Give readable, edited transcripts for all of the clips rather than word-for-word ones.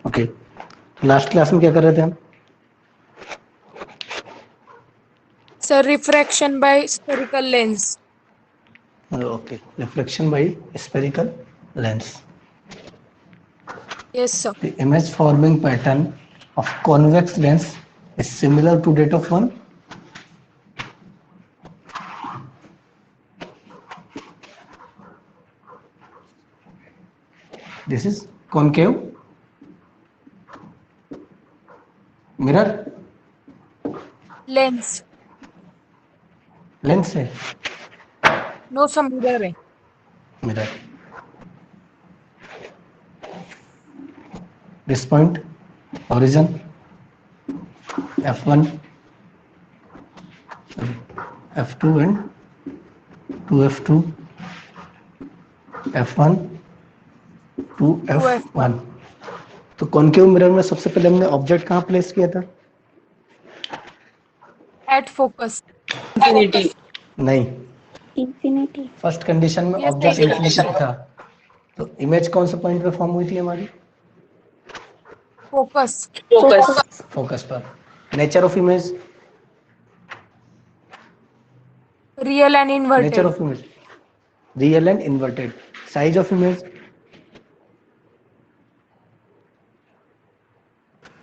Okay, last class में क्या कर रहे थे हम? Sir refraction by spherical lens. Okay, reflection by spherical lens. Yes sir. The image forming pattern of convex lens is similar to that of one. This is concave mirror Lens. lens है. No sir, mirror है. Mirror. This point origin f1, f2 and 2f2, f1 2f1. तो concave mirror में सबसे पहले हमने object कहाँ place किया था? At focus. इंफिनिटी. नहीं, इंफिनिटी. फर्स्ट कंडीशन में Yes, ऑब्जेक्ट sir. इंफिनिटी पे था. तो इमेज कौन से पॉइंट पे फॉर्म हुई थी हमारी? Focus. फोकस. फोकस पर. Nature of image, Real and inverted. Nature of image real and inverted. Size of image,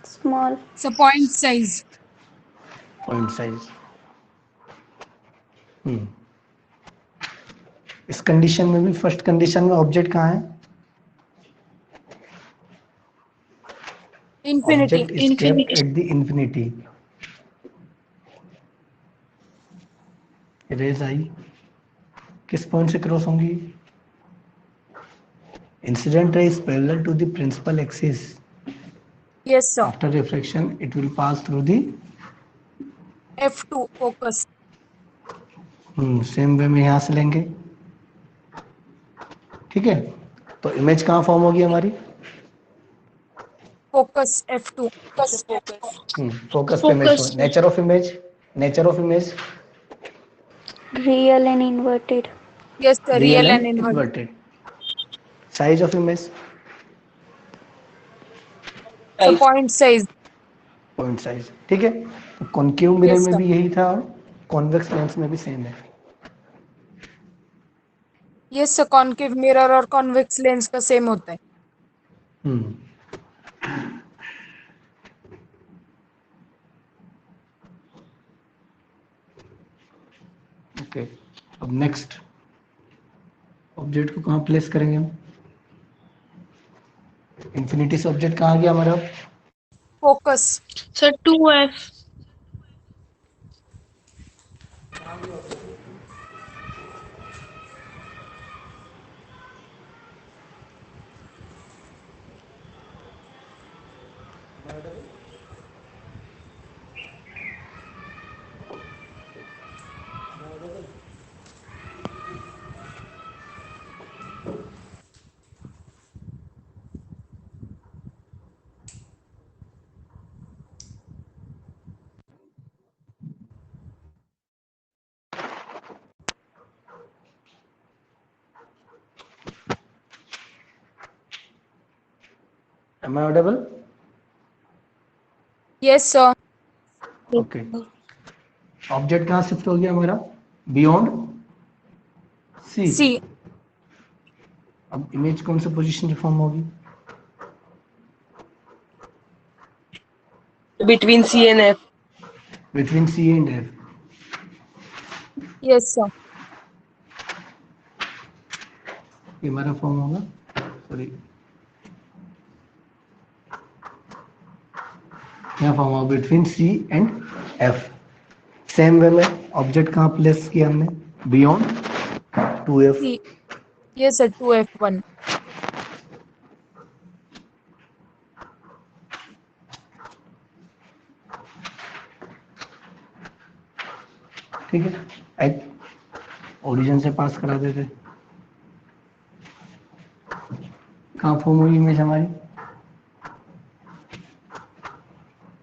small. So point size. Point size. इस कंडीशन में भी फर्स्ट कंडीशन में ऑब्जेक्ट कहाँ है? Infinity. Object is kept at the infinity. Rays आई किस point से cross होंगी? Incident ray is parallel to the principal axis. Yes sir. After reflection it will pass through the F2 focus. Same way में यहां से लेंगे. ठीक है, तो इमेज कहाँ फॉर्म होगी हमारी? Focus F2. फोकस पे image. Nature of image, nature of image real and inverted. Yes sir. Real Real and and inverted. Inverted. Size of image, So point size. Point size. ठीक है, तो concave mirror Yes, में sir. भी यही था और convex lens में भी सेम है. Yes sir. Concave mirror और convex lens का same होता है. ओके, अब नेक्स्ट ऑब्जेक्ट को कहाँ प्लेस करेंगे हम? इंफिनिटी से ऑब्जेक्ट कहाँ गया हमारा? Focus. Sir 2F. Am I audible? Yes sir. Okay, object कहाँ शिफ्ट हो गया हमारा? Beyond C. C. अब इमेज कौन से पोजीशन पे फॉर्म होगी? Between C and F. Between C and F. Yes sir. ये हमारा फॉर्म होगा, सॉरी यहाँ फॉर्म होगा between C and F. Same way में ऑब्जेक्ट कहाँ प्लेस किया हमने? बियॉन्ड 2F. C. Yes sir. 2F1. ठीक है, एक ओरिजिन से पास करा देते. कहाँ फॉर्म हुई इमेज हमारी?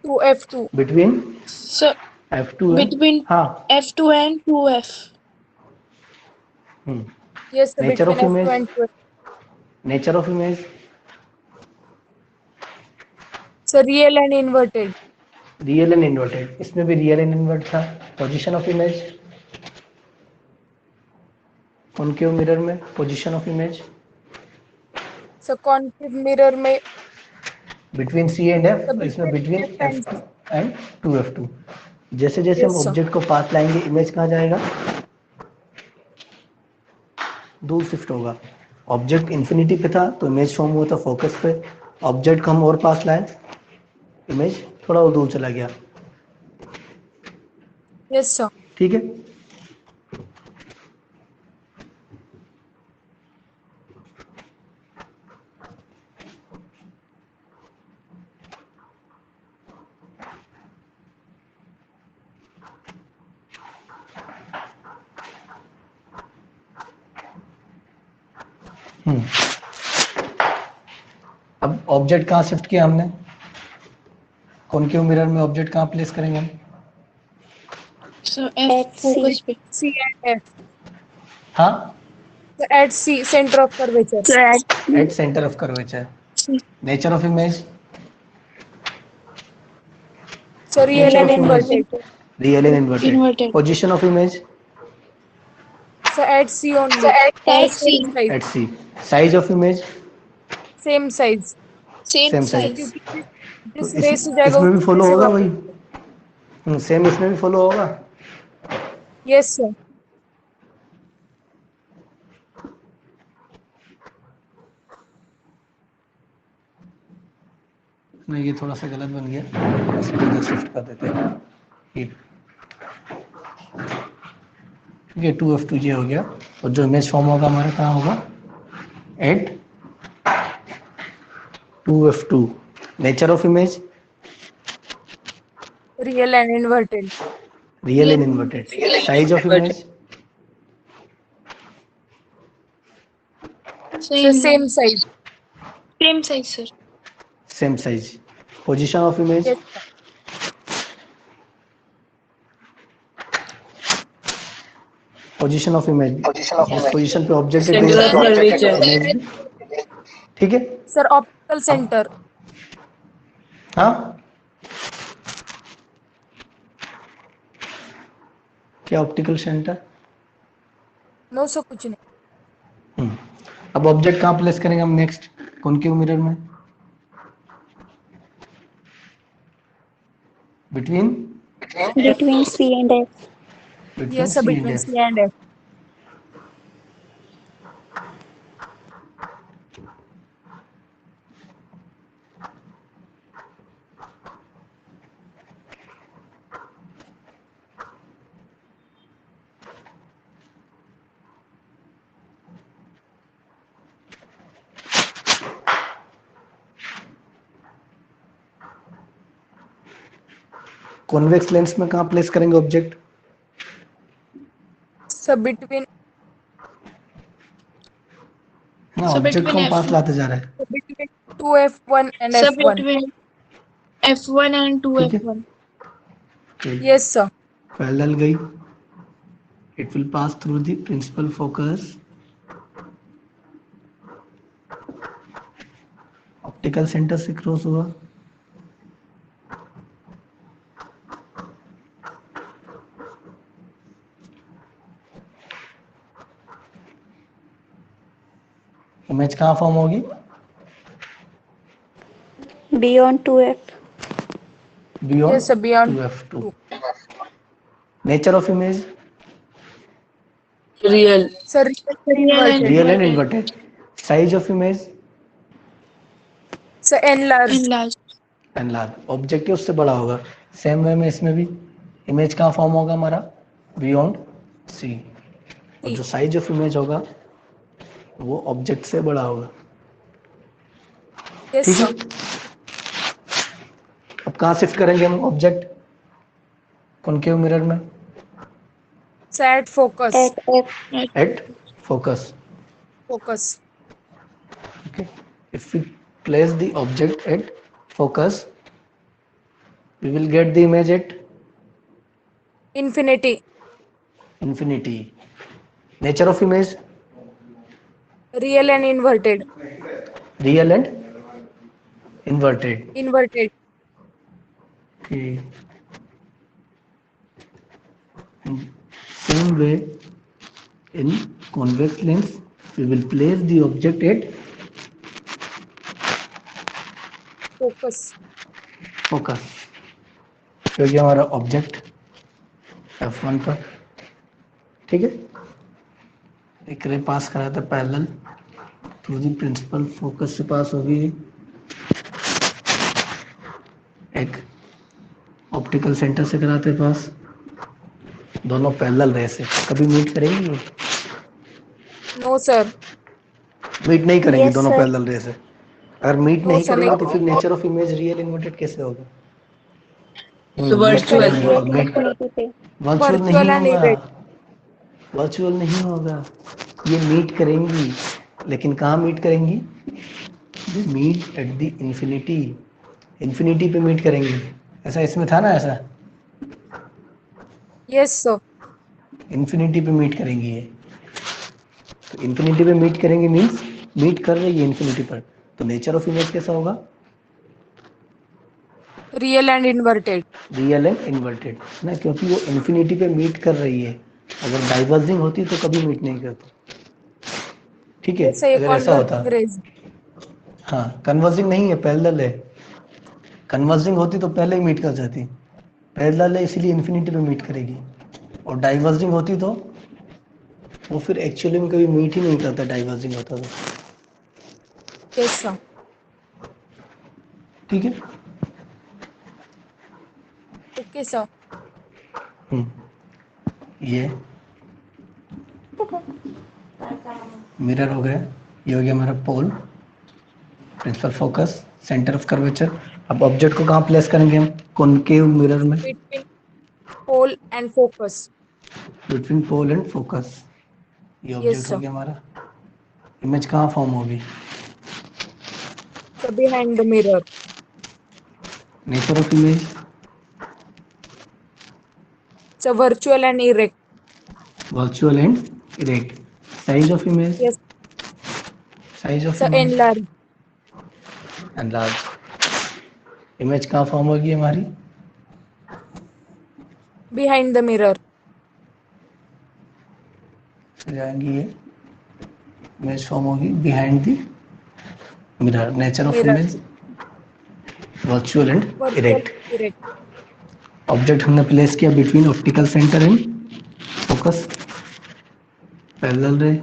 2F2. Between sir F2 between हाँ. F2 and 2F. Yes sir. Nature of Between F2 image. and 2F. Nature of image, So real and inverted. Real and inverted, इसमें भी रियल एंड इन्वर्ट था. Position of image, concave mirror में position of image So concave mirror में between C and F, so इसमें between between F and F and 2f2. जैसे जैसे हम Yes, sir. Object को पास लाएंगे, इमेज कहाँ जाएगा, दूर शिफ्ट होगा. ऑब्जेक्ट इन्फिनिटी पे था तो इमेज फॉर्म हुआ था फोकस पे. ऑब्जेक्ट को हम और पास लाए, इमेज थोड़ा और दूर चला गया. yes sir. ठीक है. अब ऑब्जेक्ट कहाँ शिफ्ट किया हमने, कॉनकेव मिरर में ऑब्जेक्ट कहाँ प्लेस करेंगे हम. So F At C. focus पे. C and F. हाँ, So at C, center of curvature. So at at centre of curvature. C. Nature of image, So real Nature and of image. inverted. Real and inverted. Inverted. Position of image So at C only. At C. Same size. At C. Size of image Same size. Same Same size. size. क्योंकि तो जिस रे से जाएगा इसमें भी उसी follow से होगा वापस- वही. सेम इसमें भी फॉलो होगा. Yes sir. नहीं, ये थोड़ा सा गलत बन गया, इसको इधर शिफ्ट कर देते हैं. ये 2f2 ये हो गया. और जो इमेज फॉर्म होगा हमारा कहाँ होगा, at 2f2. Nature of image Real and inverted. Real and inverted. Size of image So Same. same size. Same size, sir. Same size. Position of image Yes sir. Position of image, जिस position पे object Center of curvature. ठीक है. Sir optical center. हाँ, क्या optical centre. No sir कुछ नहीं. अब object कहाँ प्लेस करेंगे हम नेक्स्ट, कॉनकेव मिरर में between Between C and F. Yes sir, between C and F. Convex lens में कहाँ प्लेस करेंगे ऑब्जेक्ट, So between ना So ऑब्जेक्ट को between हम पास F- लाते जा रहे हैं. so between 2F1 and So F1. between F1 and ठीक है. 2F1. Yes sir. पैरेलल गई, it will pass through the principal focus. Optical centre से क्रॉस हुआ. इमेज कहाँ फॉर्म होगी, Beyond 2F. Beyond Yes sir, beyond 2f2. Nature of image Real. Sir real and inverted. Real and inverted. Size of image So enlarged. Enlarged. Enlarged. Object उससे बड़ा होगा. Same way में इसमें भी image कहाँ form होगा हमारा, beyond सी. और जो साइज ऑफ इमेज होगा वो ऑब्जेक्ट से बड़ा होगा. Yes ठीक है. sir. अब कहाँ शिफ्ट करेंगे हम ऑब्जेक्ट, कॉनकेव मिरर में So at focus. At F. At focus. Focus. Okay. If we place the object at focus, we will get the image at Infinity. infinity. Nature of image, Real and inverted. real and inverted. Inverted. Okay. And same way, in convex lens, we will place the object at focus. focus. तो ये हमारा object F1 पर, ठीक है, एक रे pass करा था parallel through the principal focus से पास होगी, एक ऑप्टिकल सेंटर से कराते पास, दोनों पैरेलल रे से कभी मीट करेंगी? No, sir. मीट नहीं करेंगी Yes, दोनों sir. पैरेलल रे से। अगर मीट No, नहीं sir, करेंगी नहीं तो फिर nature of image real inverted कैसे होगा? तो मीट virtual करेंगी Virtual और मीट infinity पे वर्चुअल नहीं virtual and होगा, erect. वर्चुअल नहीं होगा, ये मीट करेंगी, लेकिन कहाँ मीट करेंगी? ये meet at the infinity, infinity पे मीट करेंगी, ऐसा इसमें था ना, ऐसा Yes, sir. इंफिनिटी पे मीट करेंगी ये, तो इंफिनिटी पे मीट करेंगे मीन्स मीट कर रही है इंफिनिटी पर, तो नेचर ऑफ इमेज कैसा होगा? Real and inverted. Real and inverted ना, क्योंकि वो इंफिनिटी पे मीट कर रही है, अगर डाइवर्जिंग होती तो कभी मीट नहीं करती, ठीक है, Yes, sir. ये अगर ऐसा होता, converging rays. हाँ कन्वर्जिंग नहीं है, पैरेलल है, कन्वर्जिंग होती तो पहले ही मीट कर जाती, पैरेलल है इसीलिए इंफिनिटी पे मीट करेगी, और डाइवर्जिंग होती तो वो फिर एक्चुअली में कभी मीट ही नहीं करता, डाइवर्जिंग होता तो, Yes, sir. ठीक है। Okay, sir. ये मिरर हो गया, ये हो गया हमारा pole, principal focus, centre of curvature. अब ऑब्जेक्ट को कहाँ प्लेस करेंगे हम? कॉनकेव मिरर में, Between pole and focus. Between pole and focus. ये Yes, ऑब्जेक्ट हो sir. गया हमारा, इमेज कहाँ फॉर्म होगी? So behind the mirror. Nature of image, So virtual and erect. Virtual and erect. Size of image, Yes. Size of So image enlarged. And large. Image कहाँ form होगी हमारी? Behind the mirror. जाएंगी ये, image form होगी behind the mirror. Nature of Mirror. Image virtual and Virtual erect. erect. Object हमने place किया between optical centre and focus, parallel रे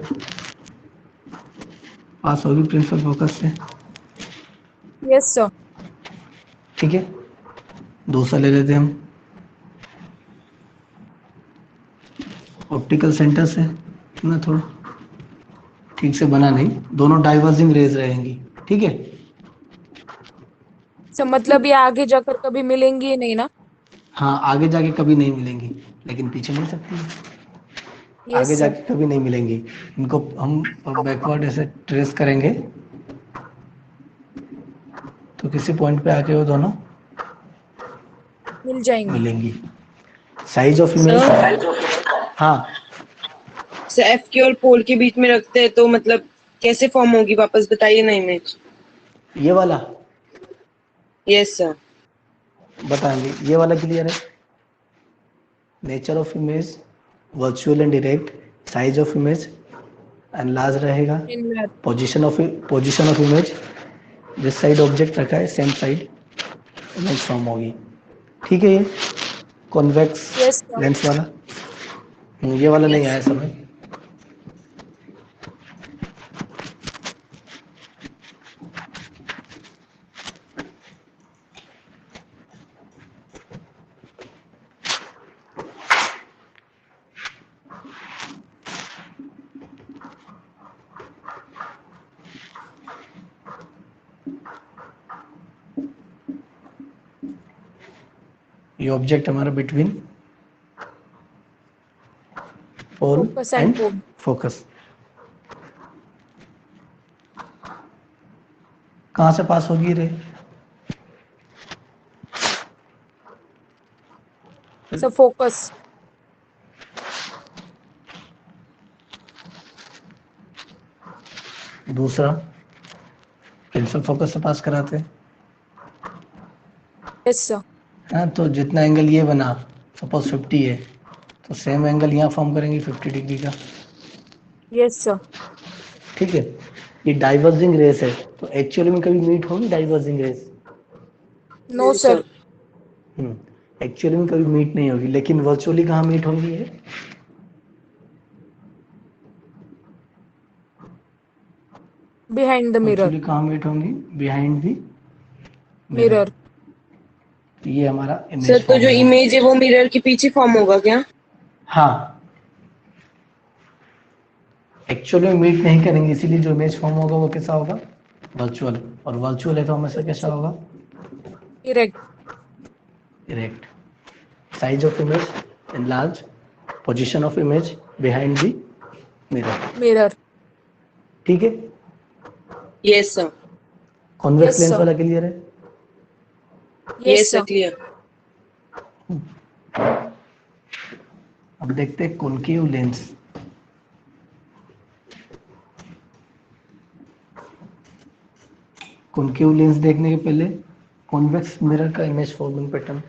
पास होगी प्रिंसिपल फोकस से, Yes, sir. ठीक है। दूसरा ले लेते हैं हम ऑप्टिकल सेंटर से ना, थोड़ा ठीक से बना नहीं, दोनों डाइवर्जिंग रेज रहेंगी, ठीक है। So मतलब ये आगे जाकर कभी मिलेंगी ही नहीं ना? हाँ आगे जाके कभी नहीं मिलेंगी, लेकिन पीछे मिल सकती है, Yes, आगे sir. जाके कभी नहीं मिलेंगी। इनको हम बैकवर्ड ऐसे ट्रेस करेंगे तो किसी पॉइंट पे आके वो दोनों मिल जाएंगी. मिलेंगी। साइज ऑफ इमेज, हाँ से एफ के और पोल के बीच में रखते हैं तो मतलब कैसे फॉर्म होगी, वापस बताइए ना इमेज। ये वाला यस सर। बताएंगे, ये वाला क्लियर है। Nature of image virtual and direct, size of image and large रहेगा। Enlarged. पोजीशन ऑफ इमेज, जिस साइड ऑब्जेक्ट रखा है सेम साइड इमेज फॉर्म होगी, ठीक है। ये कॉन्वेक्स Yes, sir. लेंस वाला, ये वाला नहीं आया समझ। ये ऑब्जेक्ट हमारा between pole Focus and and pole. Focus, कहाँ से पास होगी रे? So focus. दूसरा प्रिंसिपल फोकस से पास कराते हैं, Yes, sir. हाँ, तो जितना एंगल ये बना, सपोज 50 है, तो सेम एंगल यहाँ फॉर्म करेंगे 50 डिग्री का। Yes, sir. ठीक है, ये डाइवर्जिंग रेस है, तो एक्चुअली में कभी मीट होगी diverging rays? No, sir. Actually में कभी मीट नहीं होगी, लेकिन वर्चुअली कहाँ मीट होंगी ये? Behind the mirror. वर्चुअली कहाँ मीट होंगी? Behind the Mirror. ये हमारा सर इमेज तो जो फॉर्म होगा। इमेज है वो मिरर के पीछे फॉर्म होगा क्या? हाँ, एक्चुअली में मीट नहीं करेंगे, इसीलिए जो इमेज फॉर्म होगा वो कैसा होगा? वर्चुअल। और वर्चुअल है तो हमेशा कैसा होगा? Erect. Erect. Size of image enlarge, position of image behind the mirror. Mirror. ठीक है, yes sir. Convex Yes, lens sir. वाला क्लियर है? Yes, yes sir sir. Clear. अब देखते हैं कॉनकेव लेंस। कॉनकेव लेंस देखने के पहले कॉन्वेक्स मिरर का इमेज फॉर्मिंग पैटर्न।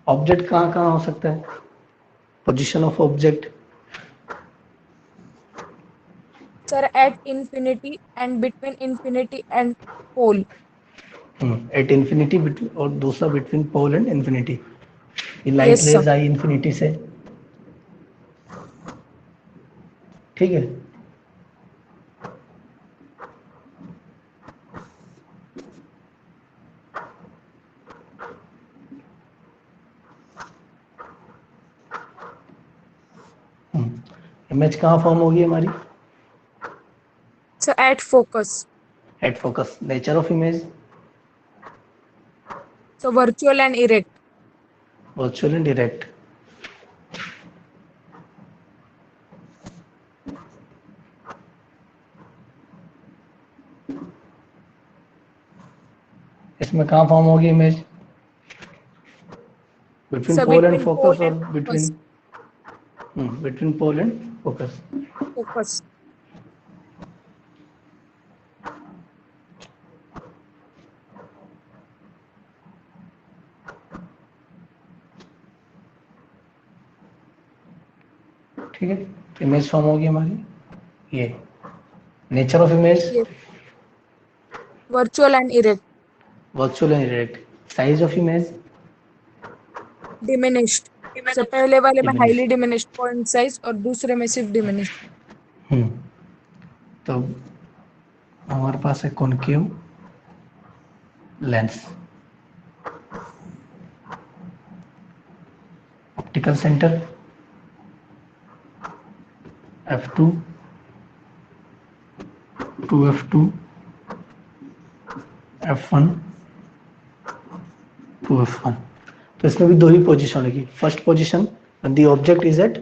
ऑब्जेक्ट कहाँ कहाँ हो सकता है? Position of object Sir, at infinity and between infinity and pole. At infinity, और दूसरा बिटवीन पोल एंड इन्फिनिटी। ये लाइट Yes, sir. रेज आई इन्फिनिटी से, ठीक है। इमेज कहाँ फॉर्म होगी हमारी? Sir, at focus. At focus. Nature of image So virtual and erect. Virtual and direct. इसमें कहाँ फॉर्म होगी image? Between So pole and between pole focus, और and focus. Between pole and focus. Focus. ठीक है, image form होगी हमारी ये। Nature of image Yes. Virtual and erect. Virtual and direct. Size of image Diminished. So पहले वाले में Diminished. highly diminished point size और दूसरे में सिर्फ diminished. तो हमारे पास है concave lens. Optical centre f2 2f2 f1 2f1। तो इसमें भी दो ही पोजीशन होगी। First position when the object is at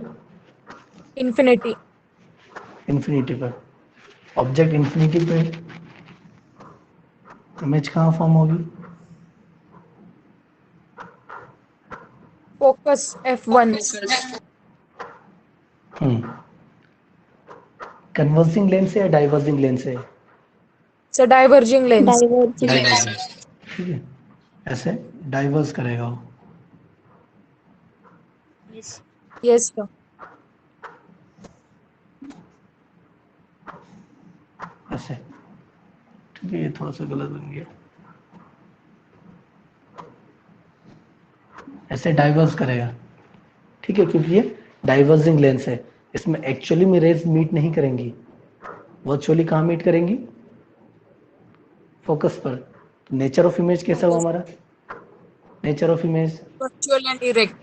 Infinity. Infinity पर। ऑब्जेक्ट इंफिनिटी पे, इमेज कहाँ फॉर्म होगी? Focus F1. कन्वर्जिंग लेंस है या डाइवर्जिंग लेंस है? So diverging lens. Diverging. Diverging. ठीक है, ऐसे डाइवर्स करेगा वो। Yes, sir. ऐसे, ठीक है, ये थोड़ा सा गलत बन गया। ऐसे डाइवर्स करेगा, ठीक है, क्योंकि ये डाइवर्जिंग लेंस है। इसमें एक्चुअली में रेज मीट नहीं करेंगी, वर्चुअली कहाँ मीट करेंगी? फोकस पर। तो नेचर ऑफ इमेज कैसा हुआ हमारा? Nature of image Virtual and erect.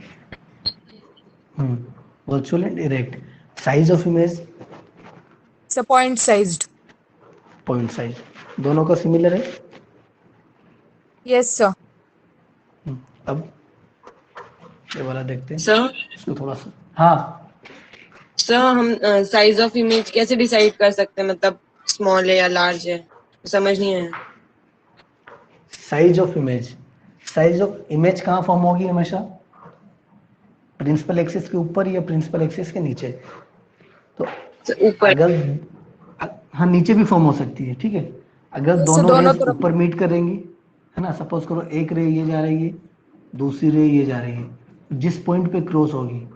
Virtual and direct. Size of image So point sized. Point size, दोनों का सिमिलर है। Yes, sir. अब ये वाला देखते हैं सर इसको थोड़ा सा। हाँ, सर हम साइज ऑफ इमेज कैसे डिसाइड कर सकते हैं, मतलब स्मॉल है या लार्ज है, समझ नहीं आया। साइज ऑफ इमेज कहाँ फॉर्म होगी हमेशा? प्रिंसिपल एक्सिस के ऊपर या प्रिंसिपल एक्सिस के नीचे? तो सर ऊपर। अगर हाँ, नीचे भी फॉर्म हो सकती है, ठीक है। अगर जैसे दोनों दोनों रेज तरफ ऊपर मीट करेंगी, है ना, सपोज करो एक रे ये जा रही है, दूसरी रे ये जा रही है, जिस पॉइंट पे क्रॉस होगी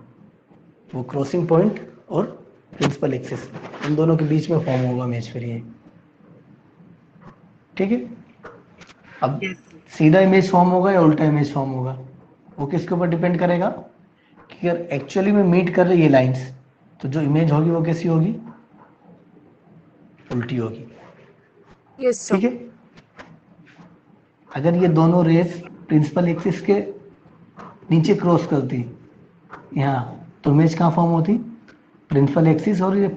वो क्रॉसिंग पॉइंट और प्रिंसिपल एक्सिस, इन दोनों के बीच में फॉर्म होगा इमेज फिर ये, ठीक है। अब सीधा इमेज फॉर्म होगा या उल्टा इमेज फॉर्म होगा, वो किसके ऊपर डिपेंड करेगा कि अगर एक्चुअली में मीट कर रही है लाइंस, तो जो इमेज होगी वो कैसी होगी? उल्टी होगी, यस सर। ठीक है। अगर ये दोनों रेस प्रिंसिपल एक्सिस के नीचे क्रॉस करती यहाँ, तो इमेज कहाँ फॉर्म होती? प्रिंसिपल एक्सिस और ये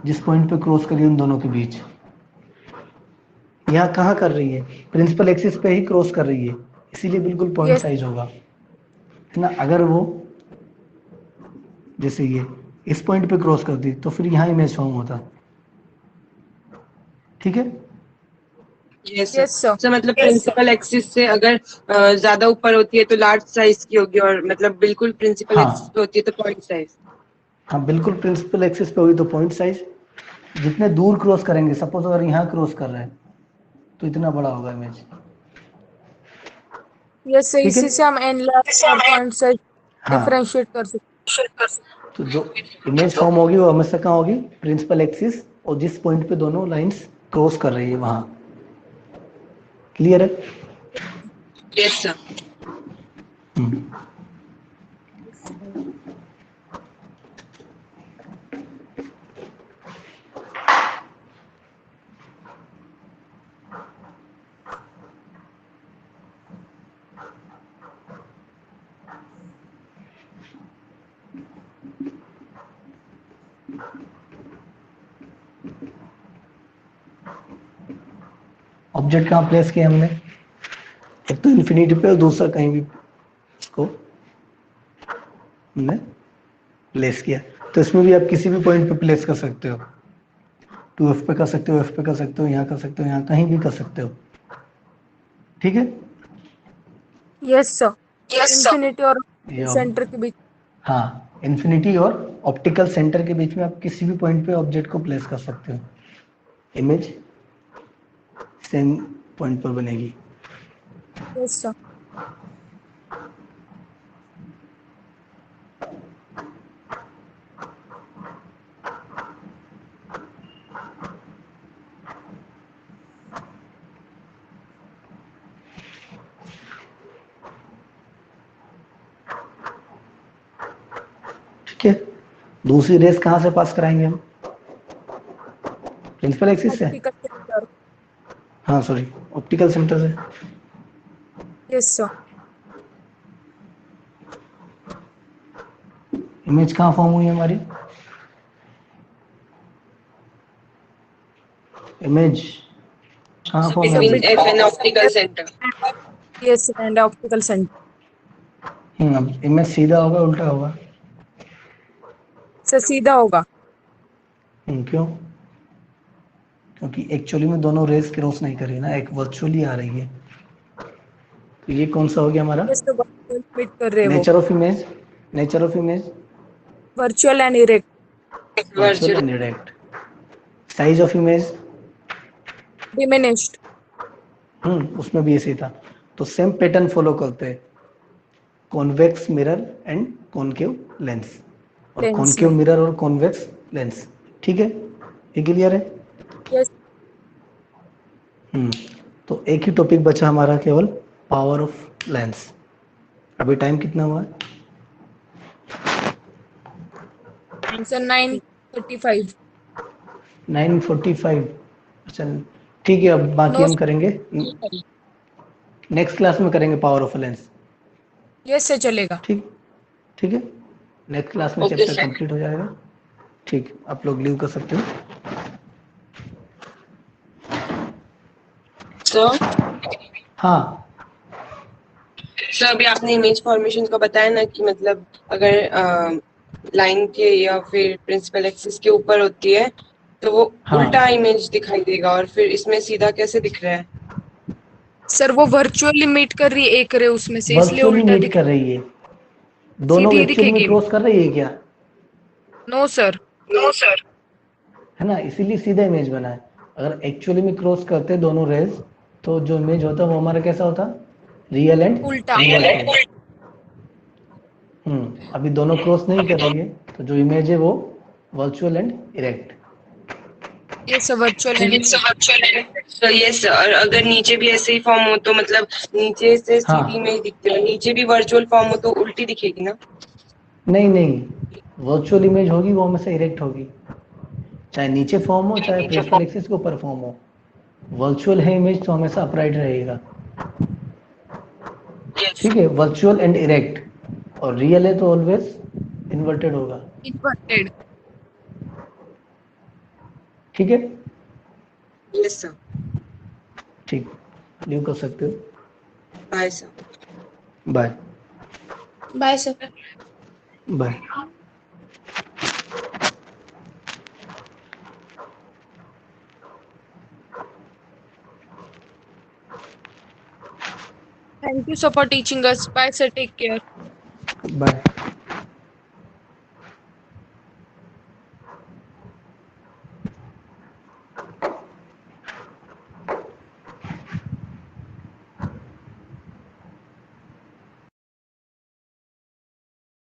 जिस पॉइंट पे क्रॉस करी उन दोनों के बीच। यहाँ कहाँ कर रही है? प्रिंसिपल एक्सिस पे ही क्रॉस कर रही है, इसीलिए बिल्कुल पॉइंट यस साइज होगा, है ना। अगर वो जैसे ये इस पॉइंट पे क्रॉस करती तो फिर यहाँ इमेज फॉर्म होता, ठीक है। Yes yes sir. Sir. Sir मतलब प्रिंसिपल एक्सिस से अगर ज्यादा ऊपर होती है तो लार्ज साइज की होगी, और मतलब बिल्कुल प्रिंसिपल एक्सिस हाँ पे होती है तो पॉइंट साइज। हाँ, बिल्कुल प्रिंसिपल एक्सिस पे होगी तो पॉइंट साइज। जितने दूर क्रॉस करेंगे, सपोज अगर यहाँ क्रॉस कर रहा है तो इतना बड़ा होगा इमेज, यस सर, ठीक है। इसी से हम एनलार्ज और पॉइंट साइज हाँ, डिफरेंशिएट कर सकते तो जो इमेज फॉर्म होगी वो हमेशा कहाँ होगी? प्रिंसिपल एक्सिस और जिस पॉइंट पे दोनों लाइंस क्रॉस कर रही है वहां। क्लियर है? Yes sir. हम्म। हैं। ऑब्जेक्ट कहाँ प्लेस किया हमने? एक तो इन्फिनिटी पे और दूसरा कहीं भी इसको हमने प्लेस किया। तो इसमें भी आप किसी भी पॉइंट पे प्लेस कर सकते हो, 2f पे कर सकते हो, f पे कर सकते हो, यहाँ कर सकते हो, यहाँ कहीं भी कर सकते हो, ठीक है। यस सर, इन्फिनिटी और ये सेंटर के बीच। हाँ, इन्फिनिटी और ऑप्टिकल सेंटर के बीच में आप किसी भी पॉइंट पे ऑब्जेक्ट को प्लेस कर सकते हो, इमेज सेम पॉइंट पर बनेगी। Yes sir. ठीक है। दूसरी रेस कहाँ से पास कराएंगे हम? प्रिंसिपल एक्सिस से? Optical centre. हाँ सॉरी, ऑप्टिकल सेंटर से। Yes sir. इमेज कहाँ फॉर्म हुई हमारी? इमेज कहाँ फॉर्म बिटवीन होगी? F and optical centre. Yes and optical centre. Image सीधा होगा उल्टा होगा? सर सीधा होगा। क्यों? क्योंकि एक्चुअली में दोनों रेस क्रॉस नहीं कर रही ना, एक वर्चुअली आ रही है। तो ये कौन सा हो गया हमारा? यस तो वर्चुअल मीट कर रहे हैं वो। Nature of image, nature of image virtual and erect. Virtual virtual. And direct. Size of image, diminished. उसमें भी ऐसे ही था। तो सेम पैटर्न फॉलो करते हैं, convex mirror and concave lens, और लेंस कॉनकेव में। मिरर और कॉन्वेक्स लेंस, ठीक है। ये क्लियर है? यस। तो एक ही टॉपिक बचा हमारा केवल, पावर ऑफ लेंस। अभी टाइम कितना हुआ है? आंसर 9:35। 9:45। अच्छा, ठीक है, अब बाकी नो। हम करेंगे नेक्स्ट क्लास में, करेंगे पावर ऑफ लेंस। यस से चलेगा। ठीक, ठीक है। नेक्स्ट क्लास में ओके चैप्टर सर। कंप्लीट हो जाएगा। ठीक, आप लोग लीव कर सकते हो। सर हाँ, सर अभी आपने इमेज फॉर्मेशन का बताया ना कि मतलब अगर लाइन के या फिर प्रिंसिपल एक्सिस के ऊपर होती है तो वो हाँ। उल्टा इमेज दिखाई देगा, और फिर इसमें सीधा कैसे दिख रहा है? सर वो वर्चुअल इमिट कर रही है एक रे उसमें से, इसलिए वर्चुअली उल्टा मीट दिख कर रही है, दोनों सीधी एक्चुअली में दिखेगी। क्रॉस कर रही है क्या? No sir. है ना, इसीलिए सीधा इमेज बना है। अगर एक्चुअली में क्रॉस करते दोनों रेज तो जो इमेज होता वो हमारा कैसा होता? रियल एंड उल्टा। अभी दोनों क्रॉस नहीं कर रही है तो जो इमेज है वो वर्चुअल एंड इरेक्ट। ये सब वर्चुअल तो यस, और अगर नीचे भी ऐसे ही फॉर्म हो तो मतलब नीचे से हाँ। सीधी इमेज दिखती है, नीचे भी वर्चुअल फॉर्म हो तो उल्टी दिखेगी ना? नहीं नहीं, वर्चुअल इमेज होगी वो हमेशा इरेक्ट होगी, चाहे नीचे फॉर्म हो चाहे प्रिंसिपल एक्सिस के ऊपर फॉर्म हो। वर्चुअल है इमेज तो हमेशा अपराइट रहेगा। ठीक है, वर्चुअल एंड इरेक्ट, और रियल है तो ऑलवेज इन्वर्टेड होगा। इन्वर्टेड। ठीक है, यस सर। ठीक, लीव कर सकते हो। Bye sir. Bye bye sir. Bye. Thank you, sir, for teaching us. Bye, sir. Take care. Bye.